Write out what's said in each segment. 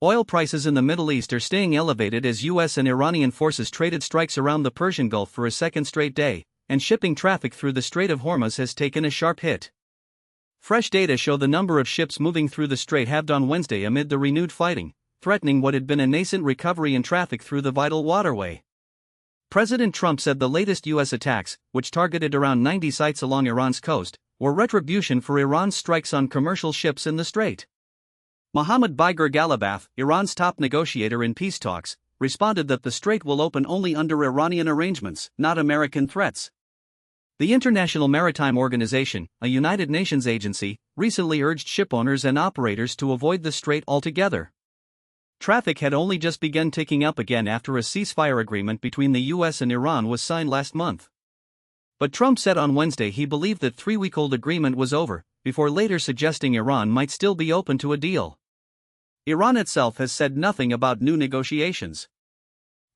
Oil prices in the Middle East are staying elevated as U.S. and Iranian forces traded strikes around the Persian Gulf for a second straight day, and shipping traffic through the Strait of Hormuz has taken a sharp hit. Fresh data show the number of ships moving through the strait halved on Wednesday amid the renewed fighting, threatening what had been a nascent recovery in traffic through the vital waterway. President Trump said the latest U.S. attacks, which targeted around 90 sites along Iran's coast, were retribution for Iran's strikes on commercial ships in the strait. Mohammad Bagher Ghalibaf, Iran's top negotiator in peace talks, responded that the strait will open only under Iranian arrangements, not American threats. The International Maritime Organization, a United Nations agency, recently urged shipowners and operators to avoid the strait altogether. Traffic had only just begun ticking up again after a ceasefire agreement between the U.S. and Iran was signed last month. But Trump said on Wednesday he believed that three-week-old agreement was over, before later suggesting Iran might still be open to a deal. Iran itself has said nothing about new negotiations.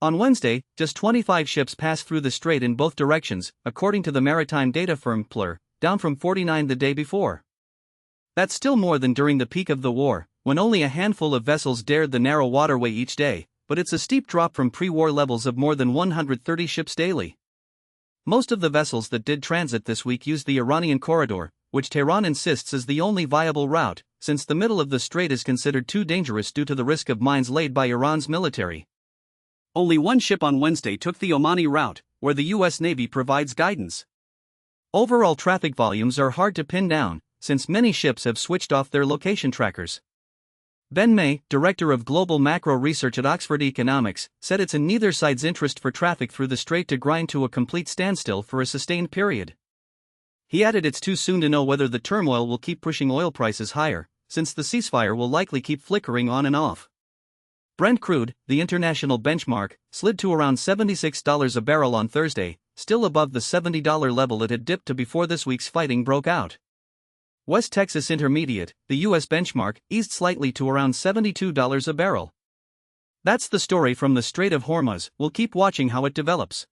On Wednesday, just 25 ships passed through the strait in both directions, according to the maritime data firm PLR, down from 49 the day before. That's still more than during the peak of the war, when only a handful of vessels dared the narrow waterway each day, but it's a steep drop from pre-war levels of more than 130 ships daily. Most of the vessels that did transit this week used the Iranian corridor, which Tehran insists is the only viable route, since the middle of the strait is considered too dangerous due to the risk of mines laid by Iran's military. Only one ship on Wednesday took the Omani route, where the U.S. Navy provides guidance. Overall traffic volumes are hard to pin down, since many ships have switched off their location trackers. Ben May, director of global macro research at Oxford Economics, said it's in neither side's interest for traffic through the strait to grind to a complete standstill for a sustained period. He added it's too soon to know whether the turmoil will keep pushing oil prices higher, since the ceasefire will likely keep flickering on and off. Brent crude, the international benchmark, slid to around $76 a barrel on Thursday, still above the $70 level it had dipped to before this week's fighting broke out. West Texas Intermediate, the U.S. benchmark, eased slightly to around $72 a barrel. That's the story from the Strait of Hormuz. We'll keep watching how it develops.